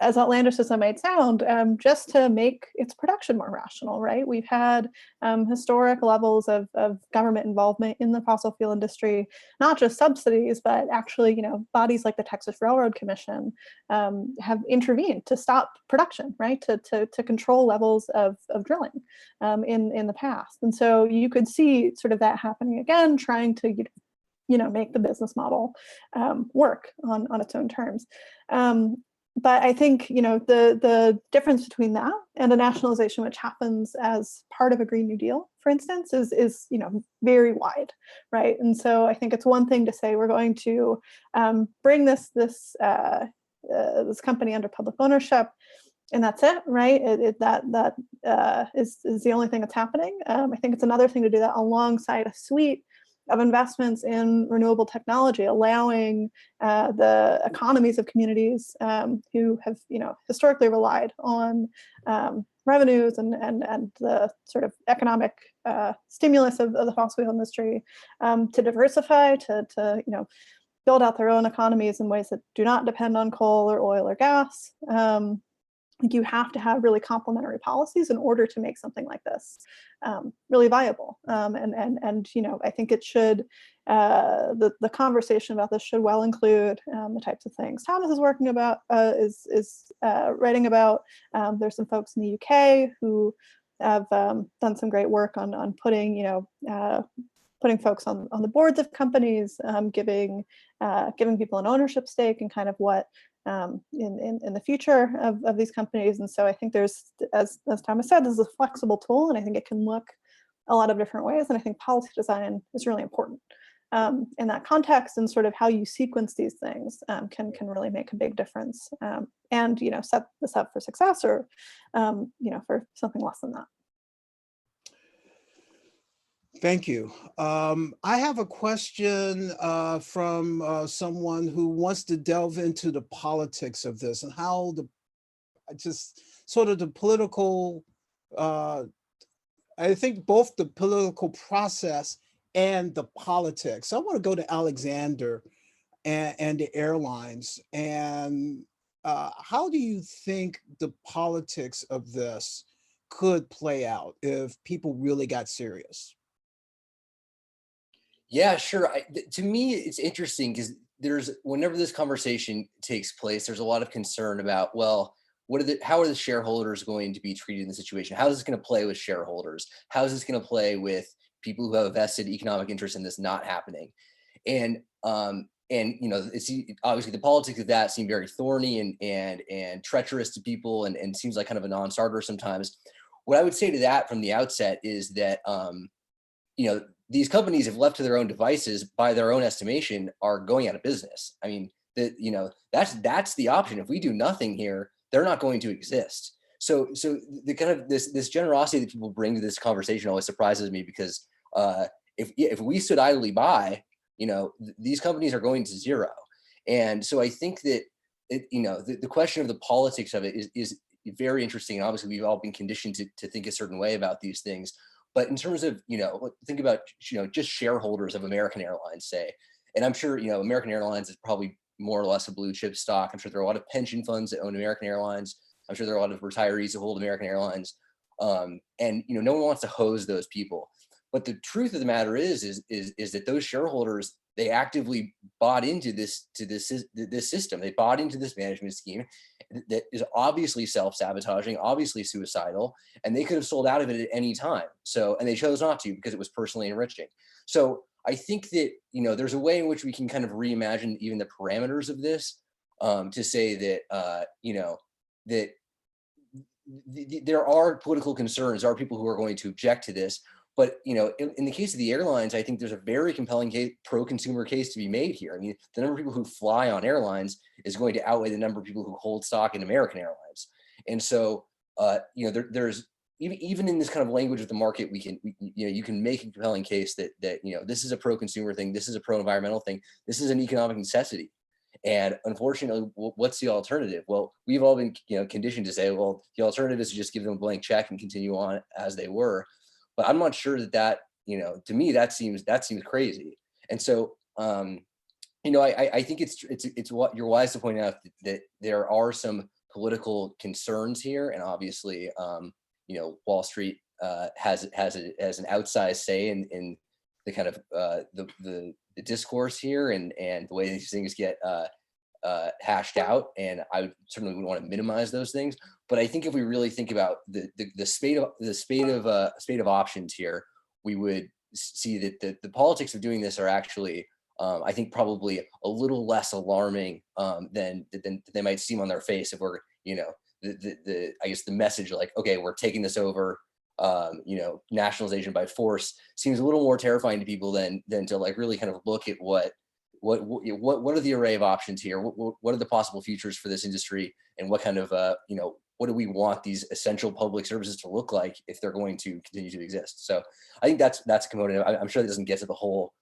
as outlandish as that might sound, just to make its production more rational, right? We've had historic levels of government involvement in the fossil fuel industry, not just subsidies, but actually, bodies like the Texas Railroad Commission have intervened to stop production, right? To control levels of drilling in the past. And so you could see sort of that happening again, trying to make the business model work on its own terms. But I think the difference between that and a nationalization, which happens as part of a Green New Deal, for instance, is very wide, right? And so I think it's one thing to say we're going to bring this company under public ownership, and that's it, right? That is the only thing that's happening. I think it's another thing to do that alongside a suite of investments in renewable technology, allowing the economies of communities who have historically relied on revenues and the sort of economic stimulus of the fossil fuel industry to diversify, to build out their own economies in ways that do not depend on coal or oil or gas. You have to have really complementary policies in order to make something like this really viable. And I think it should, the conversation about this should well include the types of things Thomas is working about, is writing about. There's some folks in the UK who have done some great work on putting, putting folks on the boards of companies, giving people an ownership stake and kind of what in the future of these companies. And so I think there's, as Thomas said, this is a flexible tool, and I think it can look a lot of different ways. And I think policy design is really important in that context, and sort of how you sequence these things can really make a big difference, and set this up for success, or for something less than that. Thank you. I have a question from someone who wants to delve into the politics of this and how just sort of the political, I think both the political process and the politics. I want to go to Alexander and the airlines. And how do you think the politics of this could play out if people really got serious? Yeah, sure. To me, it's interesting because whenever this conversation takes place, there's a lot of concern about, well, how are the shareholders going to be treated in the situation? How is this going to play with shareholders? How is this going to play with people who have a vested economic interest in this not happening? And you know, it's obviously the politics of that seem very thorny and treacherous to people, and seems like kind of a non-starter sometimes. What I would say to that from the outset is that you know, these companies, if left to their own devices, by their own estimation, are going out of business. I mean, you know, that's the option. If we do nothing here, they're not going to exist. So the kind of this generosity that people bring to this conversation always surprises me, because if we stood idly by, you know, these companies are going to zero. And so I think that you know, the question of the politics of it is very interesting. And obviously, we've all been conditioned to think a certain way about these things. But in terms of, you know, think about, you know, just shareholders of American Airlines, say, and I'm sure, you know, American Airlines is probably more or less a blue chip stock. I'm sure there are a lot of pension funds that own American Airlines. I'm sure there are a lot of retirees who hold American Airlines. And, you know, no one wants to hose those people. But the truth of the matter is that those shareholders, they actively bought into this system. They bought into this management scheme that is obviously self-sabotaging, obviously suicidal, and they could have sold out of it at any time. So, and they chose not to because it was personally enriching. So I think that, you know, there's a way in which we can kind of reimagine even the parameters of this, to say that, you know, that there are political concerns, there are people who are going to object to this. But, you know, in the case of the airlines, I think there's a very compelling pro-consumer case to be made here. I mean, the number of people who fly on airlines is going to outweigh the number of people who hold stock in American Airlines. And so, you know, there's even in this kind of language of the market, you know, you can make a compelling case that you know, this is a pro-consumer thing, this is a pro-environmental thing, this is an economic necessity. And unfortunately, what's the alternative? Well, we've all been, you know, conditioned to say, well, the alternative is to just give them a blank check and continue on as they were. But I'm not sure that, you know, to me, that seems crazy. And so, you know, I think it's what you're wise to point out, that there are some political concerns here, and obviously, you know, Wall Street has an outsized say in the kind of the discourse here, and the way these things get hashed out. And I certainly wouldn't want to minimize those things. But I think if we really think about the spate of options here, we would see that the politics of doing this are actually, I think, probably a little less alarming than they might seem on their face. If we're, you know, I guess the message, like, okay, we're taking this over, you know, nationalization by force, seems a little more terrifying to people than to like really kind of look at what are the array of options here? What are the possible futures for this industry, and what kind of you know, what do we want these essential public services to look like if they're going to continue to exist? So I think that's a component. I'm sure that doesn't get to the whole,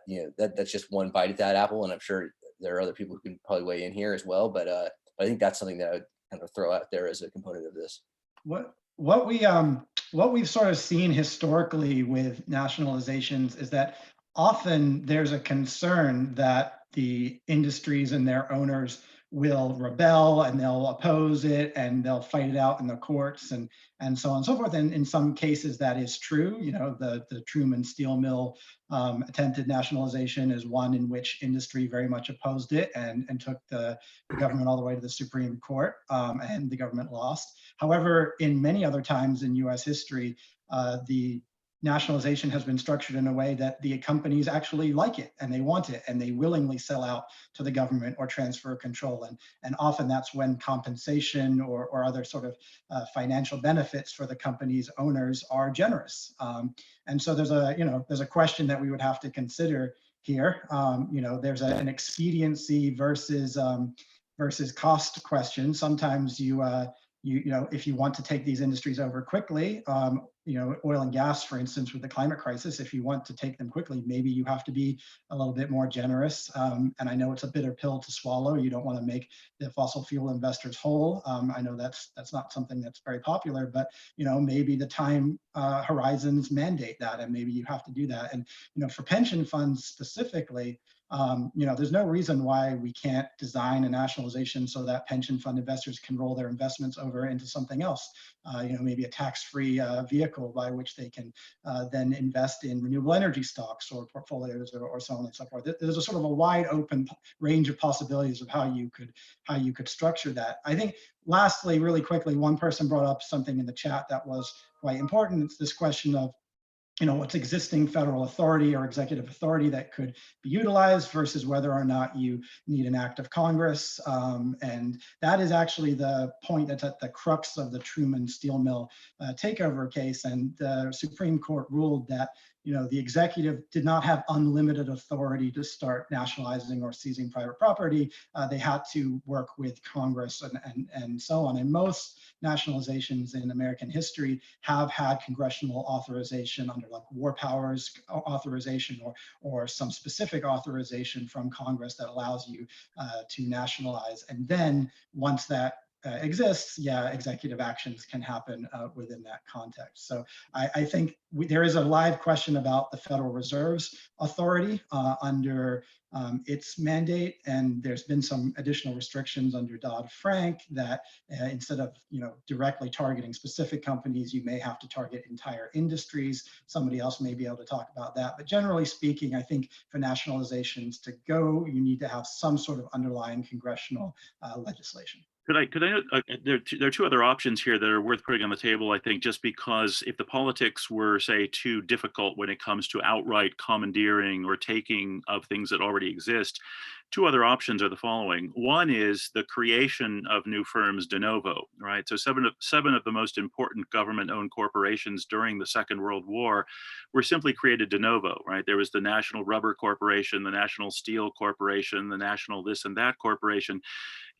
you know, that's just one bite at that apple, and I'm sure there are other people who can probably weigh in here as well. But I think that's something that I would kind of throw out there as a component of this. What we've sort of seen historically with nationalizations is that often there's a concern that the industries and their owners will rebel, and they'll oppose it, and they'll fight it out in the courts, and so on and so forth. And in some cases that is true. You know, the Truman Steel Mill attempted nationalization is one in which industry very much opposed it, and took the government all the way to the Supreme Court, and the government lost. However, in many other times in US history, the nationalization has been structured in a way that the companies actually like it, and they want it, and they willingly sell out to the government or transfer control. And often that's when compensation or other sort of financial benefits for the company's owners are generous. And so there's a question that we would have to consider here. You know, there's an expediency versus cost question. Sometimes you know, if you want to take these industries over quickly, you know, oil and gas, for instance, with the climate crisis, if you want to take them quickly, maybe you have to be a little bit more generous. And I know it's a bitter pill to swallow. You don't want to make the fossil fuel investors whole. I know that's not something that's very popular, but, you know, maybe the time horizons mandate that, and maybe you have to do that. And, you know, for pension funds specifically, you know, there's no reason why we can't design a nationalization so that pension fund investors can roll their investments over into something else. You know, maybe a tax-free vehicle vehicle by which they can then invest in renewable energy stocks or portfolios or so on and so forth. There's a sort of a wide open range of possibilities of how you could structure that. I think lastly, really quickly, one person brought up something in the chat that was quite important. It's this question of, what's existing federal authority or executive authority that could be utilized versus whether or not you need an act of Congress. And that is actually the point that's at the crux of the Truman steel mill takeover case. And the Supreme Court ruled that the executive did not have unlimited authority to start nationalizing or seizing private property. They had to work with Congress and so on. And most nationalizations in American history have had congressional authorization under like war powers authorization or some specific authorization from Congress that allows you to nationalize. And then once that exists, executive actions can happen within that context. So I think there is a live question about the Federal Reserve's authority under its mandate, and there's been some additional restrictions under Dodd-Frank that instead of directly targeting specific companies, you may have to target entire industries. Somebody else may be able to talk about that. But generally speaking, I think for nationalizations to go, you need to have some sort of underlying congressional legislation. Could I there are two other options here that are worth putting on the table, I think, just because if the politics were, say, too difficult when it comes to outright commandeering or taking of things that already exist, two other options are the following. One is the creation of new firms de novo, right? So seven of the most important government-owned corporations during the Second World War were simply created de novo, right? There was the National Rubber Corporation, the National Steel Corporation, the National this and that corporation.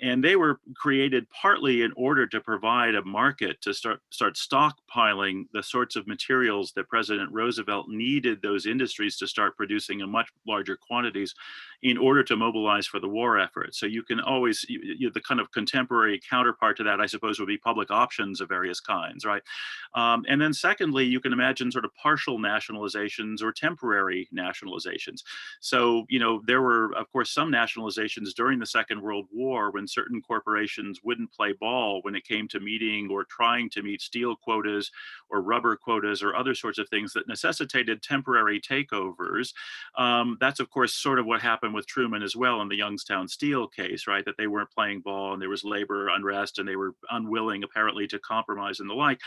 And they were created partly in order to provide a market to start stockpiling the sorts of materials that President Roosevelt needed those industries to start producing in much larger quantities in order to mobilize for the war effort. So you can always, the kind of contemporary counterpart to that, I suppose, would be public options of various kinds, right? And then secondly, you can imagine sort of partial nationalizations or temporary nationalizations. So, there were, of course, some nationalizations during the Second World War when certain corporations wouldn't play ball when it came to meeting or trying to meet steel quotas or rubber quotas or other sorts of things that necessitated temporary takeovers. That's, of course, sort of what happened with Truman as well in the Youngstown Steel case, right? That they weren't playing ball and there was labor unrest and they were unwilling, apparently, to compromise and the like.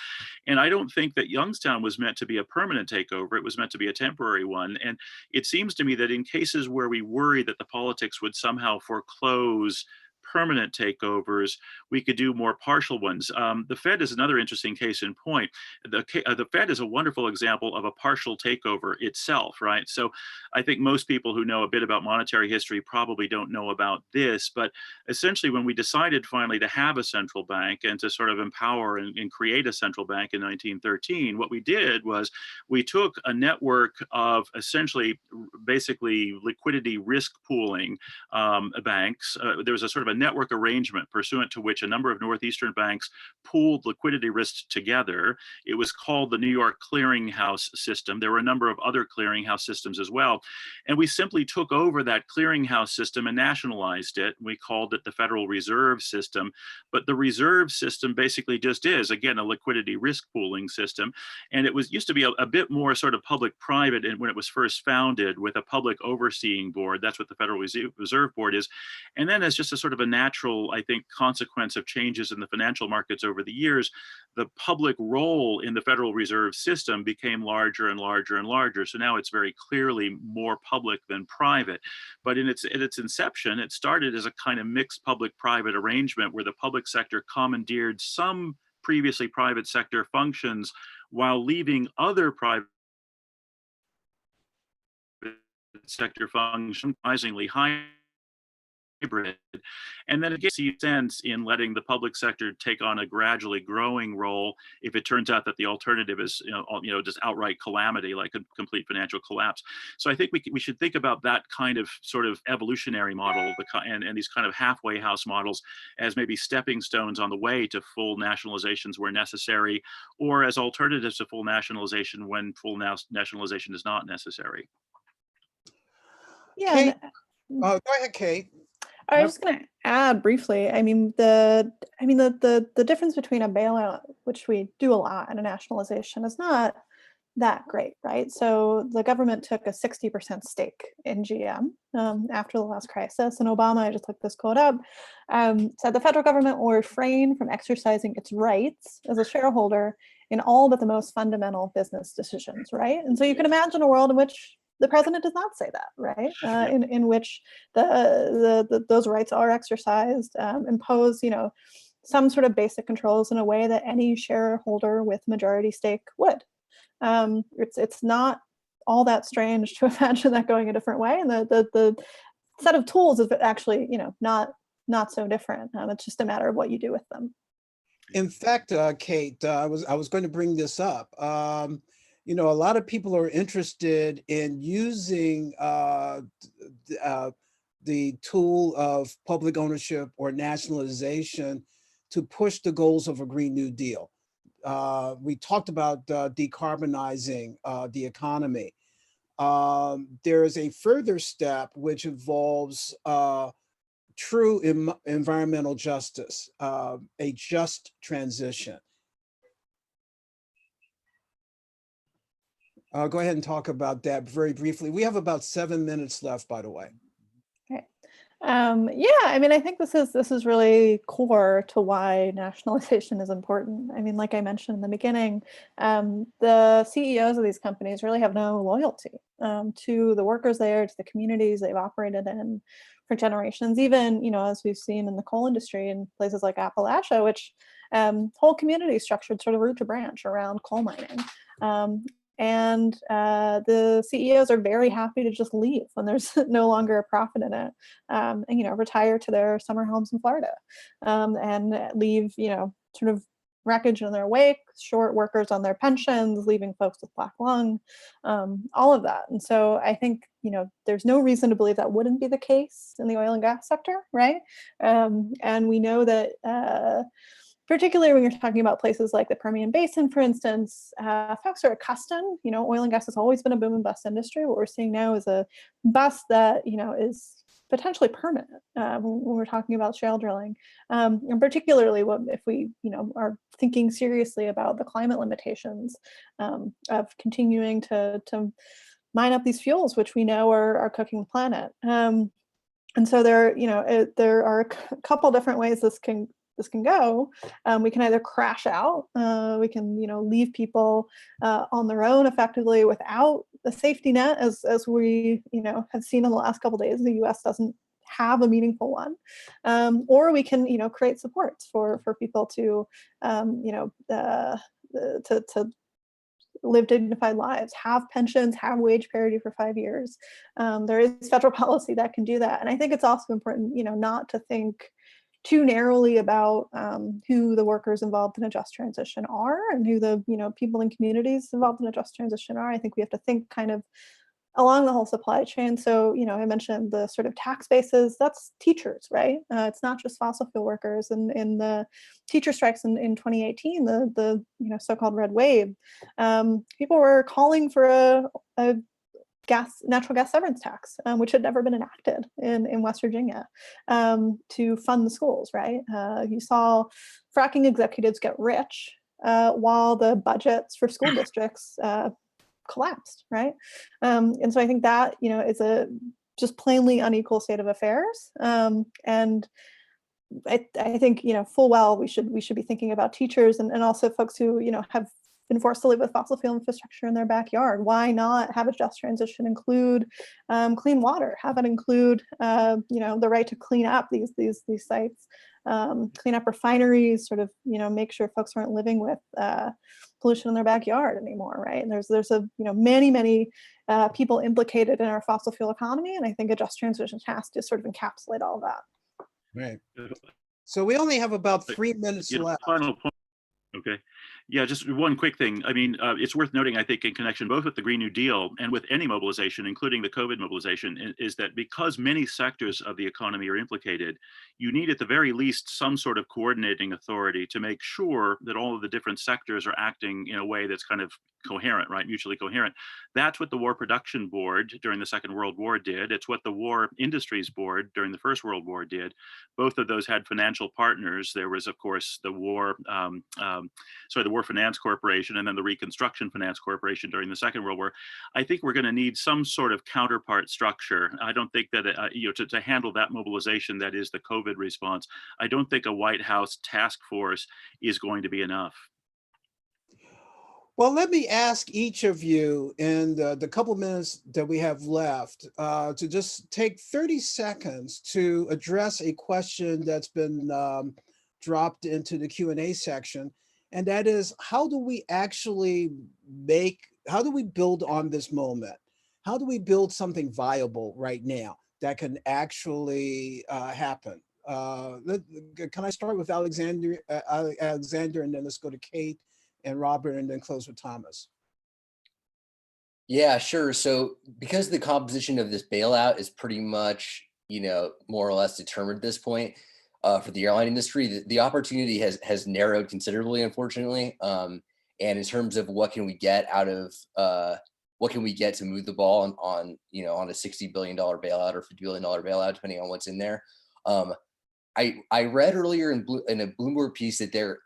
And I don't think that Youngstown was meant to be a permanent takeover. It was meant to be a temporary one. And it seems to me that in cases where we worry that the politics would somehow foreclose permanent takeovers, we could do more partial ones. The Fed is another interesting case in point. The Fed is a wonderful example of a partial takeover itself, right? So I think most people who know a bit about monetary history probably don't know about this, but essentially when we decided finally to have a central bank and to sort of empower and create a central bank in 1913, what we did was we took a network of essentially basically liquidity risk pooling banks. There was a sort of a network arrangement pursuant to which a number of Northeastern banks pooled liquidity risks together. It was called the New York Clearinghouse System. There were a number of other clearinghouse systems as well. And we simply took over that clearinghouse system and nationalized it. We called it the Federal Reserve System. But the reserve system basically just is, again, a liquidity risk pooling system. And it used to be a bit more sort of public-private when it was first founded with a public overseeing board. That's what the Federal Reserve Board is. And then as just a sort of a natural, I think, consequence of changes in the financial markets over the years, the public role in the Federal Reserve System became larger and larger and larger. So now it's very clearly more public than private. But in its inception, it started as a kind of mixed public-private arrangement where the public sector commandeered some previously private sector functions while leaving other private sector functions surprisingly high. And then it gets you sense in letting the public sector take on a gradually growing role if it turns out that the alternative is just outright calamity, like a complete financial collapse. So I think we should think about that kind of sort of evolutionary model and these kind of halfway house models as maybe stepping stones on the way to full nationalizations where necessary, or as alternatives to full nationalization when full nationalization is not necessary. Yeah. Kate, go ahead, Kate. I was just going to add briefly. I mean, the difference between a bailout, which we do a lot, and a nationalization is not that great, right? So the government took a 60% stake in GM after the last crisis, and Obama, I just looked this quote up, said the federal government will refrain from exercising its rights as a shareholder in all but the most fundamental business decisions, right? And so you can imagine a world in which the president does not say that, right? In which those rights are exercised, impose, some sort of basic controls in a way that any shareholder with majority stake would. It's not all that strange to imagine that going a different way, and the set of tools is actually, not so different. It's just a matter of what you do with them. In fact, Kate, I was going to bring this up. A lot of people are interested in using the tool of public ownership or nationalization to push the goals of a Green New Deal. We talked about decarbonizing the economy. There is a further step which involves true environmental justice, a just transition. Go ahead and talk about that very briefly. We have about 7 minutes left, by the way. Okay. Yeah, I mean, I think this is really core to why nationalization is important. I mean, like I mentioned in the beginning, the CEOs of these companies really have no loyalty to the workers there, to the communities they've operated in for generations. Even, as we've seen in the coal industry in places like Appalachia, which whole communities structured sort of root to branch around coal mining. And the CEOs are very happy to just leave when there's no longer a profit in it, and retire to their summer homes in Florida, and leave sort of wreckage in their wake, short workers on their pensions, leaving folks with black lung, all of that. And so I think there's no reason to believe that wouldn't be the case in the oil and gas sector, right? And we know that. Particularly when you're talking about places like the Permian Basin, for instance, folks are accustomed, oil and gas has always been a boom and bust industry. What we're seeing now is a bust that, is potentially permanent when we're talking about shale drilling. And particularly if we, are thinking seriously about the climate limitations of continuing to mine up these fuels, which we know are cooking the planet. And so there are a couple different ways this can go. We can either crash out, we can leave people on their own effectively without a safety net, as we have seen in the last couple of days. The U.S. doesn't have a meaningful one, or we can create supports for people to to live dignified lives, have pensions, have wage parity for 5 years. There is federal policy that can do that, and I think it's also important not to think too narrowly about who the workers involved in a just transition are, and who the people in communities involved in a just transition are. I think we have to think kind of along the whole supply chain. So I mentioned the sort of tax bases. That's teachers, right? It's not just fossil fuel workers. And in the teacher strikes in 2018, the so-called red wave, people were calling for a natural gas severance tax, which had never been enacted in West Virginia, to fund the schools, right? You saw fracking executives get rich while the budgets for school districts collapsed, right? And so I think that, is a just plainly unequal state of affairs. And I think, full well, we should be thinking about teachers and also folks who, have been forced to live with fossil fuel infrastructure in their backyard. Why not have a just transition include clean water? Have it include, the right to clean up these sites, clean up refineries, sort of, make sure folks aren't living with pollution in their backyard anymore, right? And there's many people implicated in our fossil fuel economy, and I think a just transition has to sort of encapsulate all of that. Right. So we only have about 3 minutes left. Final point. Okay. Yeah, just one quick thing. I mean, it's worth noting, I think, in connection both with the Green New Deal and with any mobilization, including the COVID mobilization, is that because many sectors of the economy are implicated, you need at the very least some sort of coordinating authority to make sure that all of the different sectors are acting in a way that's kind of coherent, right? Mutually coherent. That's what the War Production Board during the Second World War did. It's what the War Industries Board during the First World War did. Both of those had financial partners. There was, of course, the War Finance Corporation and then the Reconstruction Finance Corporation during the Second World War. I think we're going to need some sort of counterpart structure. I don't think that, to handle that mobilization, that is the COVID response, I don't think a White House task force is going to be enough. Well, let me ask each of you in the couple minutes that we have left to just take 30 seconds to address a question that's been dropped into the Q&A section. And that is, how do we build on this moment? How do we build something viable right now that can actually happen? Can I start with Alexander, and then let's go to Kate and Robert, and then close with Thomas. Yeah, sure. So because the composition of this bailout is pretty much, more or less determined at this point for the airline industry, the opportunity has narrowed considerably, unfortunately. And in terms of what can we get out of, what can we get to move the ball on a $60 billion bailout or $50 billion bailout, depending on what's in there. I read earlier in a Bloomberg piece that there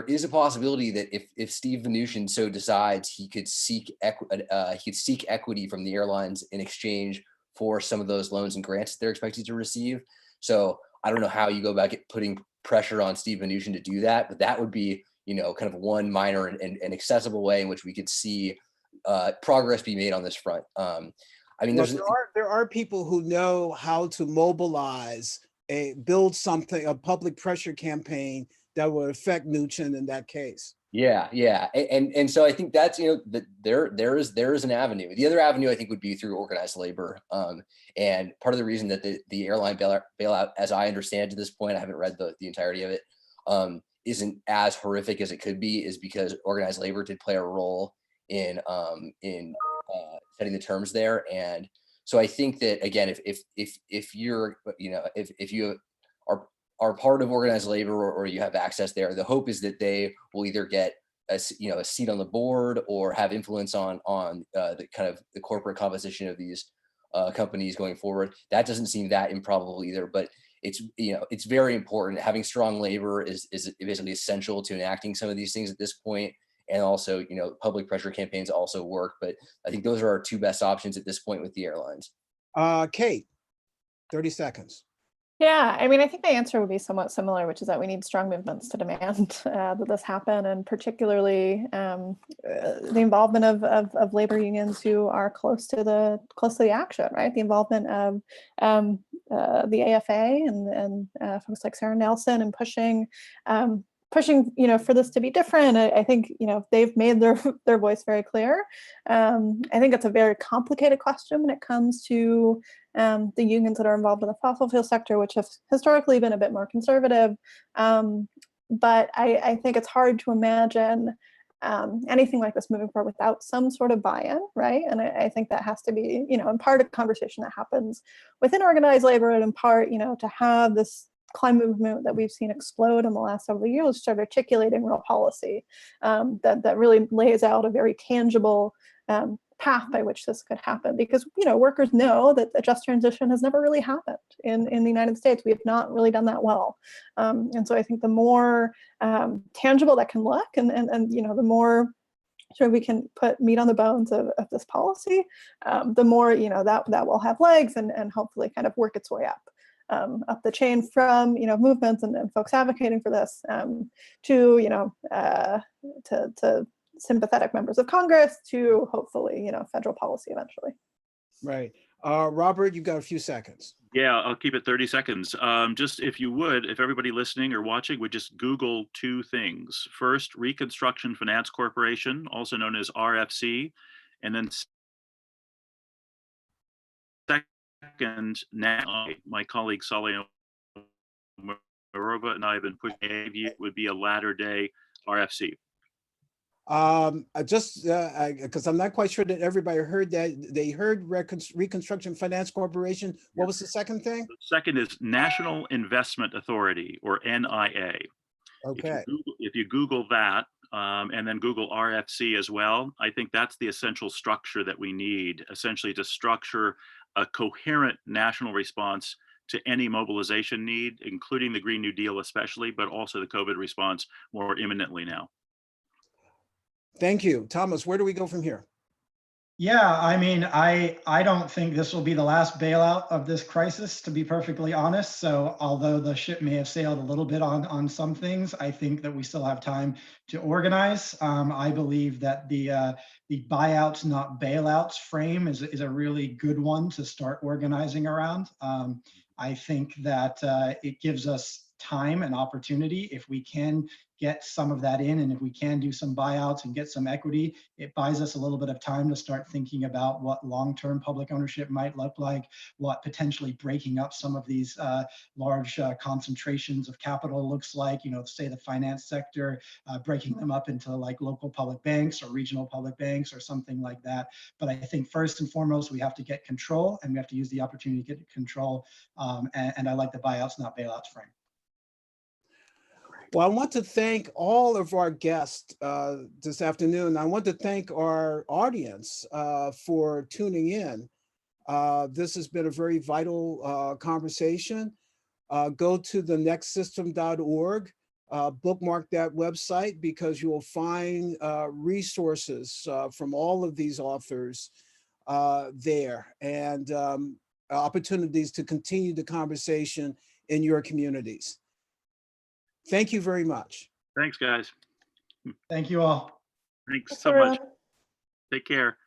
is a possibility that if Steve Mnuchin so decides, he could seek equity from the airlines in exchange for some of those loans and grants that they're expected to receive. So I don't know how you go about putting pressure on Steve Mnuchin to do that, but that would be kind of one minor and accessible way in which we could see progress be made on this front. I mean, there are people who know how to mobilize build something, a public pressure campaign that will affect Mnuchin in that case. Yeah. And so I think that's, that there is an avenue. The other avenue I think would be through organized labor. And part of the reason that the airline bailout, as I understand to this point, I haven't read the entirety of it, isn't as horrific as it could be, is because organized labor did play a role in setting the terms there. And so I think that, again, if you're, if you are part of organized labor or you have access there, the hope is that they will either get a seat on the board or have influence on the kind of the corporate composition of these companies going forward. That doesn't seem that improbable either, but it's very important. Having strong labor is basically essential to enacting some of these things at this point. And also, public pressure campaigns also work, but I think those are our two best options at this point with the airlines. Kate, 30 seconds. Yeah, I mean, I think my answer would be somewhat similar, which is that we need strong movements to demand that this happen, and particularly the involvement of labor unions who are close to the action, right? The involvement of the AFA and folks like Sarah Nelson and pushing, for this to be different. I think, they've made their voice very clear. I think it's a very complicated question when it comes to the unions that are involved in the fossil fuel sector, which have historically been a bit more conservative. But I think it's hard to imagine anything like this moving forward without some sort of buy-in, right? And I think that has to be, in part a conversation that happens within organized labor, and in part, to have this climate movement that we've seen explode in the last several years start articulating real policy that really lays out a very tangible path by which this could happen, because workers know that the just transition has never really happened in the United States. We have not really done that well, and so I think the more tangible that can look, and the more sure we can put meat on the bones of this policy, the more that will have legs and hopefully kind of work its way up the chain from movements and folks advocating for this to sympathetic members of Congress to hopefully federal policy eventually. Right. Robert, you've got a few seconds. Yeah, I'll keep it 30 seconds. Just if everybody listening or watching would just Google two things. First, Reconstruction Finance Corporation, also known as RFC, and then second, now my colleague Saleh Morova and I have been pushing would be a latter day RFC. Because I'm not quite sure that everybody heard that. They heard Reconstruction Finance Corporation. What was the second thing? The second is National Investment Authority, or NIA. Okay. If you Google that, and then Google RFC as well, I think that's the essential structure that we need, essentially to structure a coherent national response to any mobilization need, including the Green New Deal especially, but also the COVID response more imminently now. Thank you. Thomas, where do we go from here? Yeah, I mean, I don't think this will be the last bailout of this crisis, to be perfectly honest. So although the ship may have sailed a little bit on some things, I think that we still have time to organize. I believe that the buyouts, not bailouts frame is a really good one to start organizing around. I think that it gives us time and opportunity. If we can get some of that in, and if we can do some buyouts and get some equity, it buys us a little bit of time to start thinking about what long-term public ownership might look like, what potentially breaking up some of these large concentrations of capital looks like, you know, say the finance sector, breaking them up into like local public banks or regional public banks or something like that. But I think first and foremost, we have to get control, and we have to use the opportunity to get control. And I like the buyouts, not bailouts frame. Well, I want to thank all of our guests this afternoon. I want to thank our audience for tuning in. This has been a very vital conversation. Go to thenextsystem.org, bookmark that website, because you will find resources from all of these authors there, and opportunities to continue the conversation in your communities. Thank you very much. Thanks, guys. Thank you all. Thanks Thanks, so much. everyone. Take care.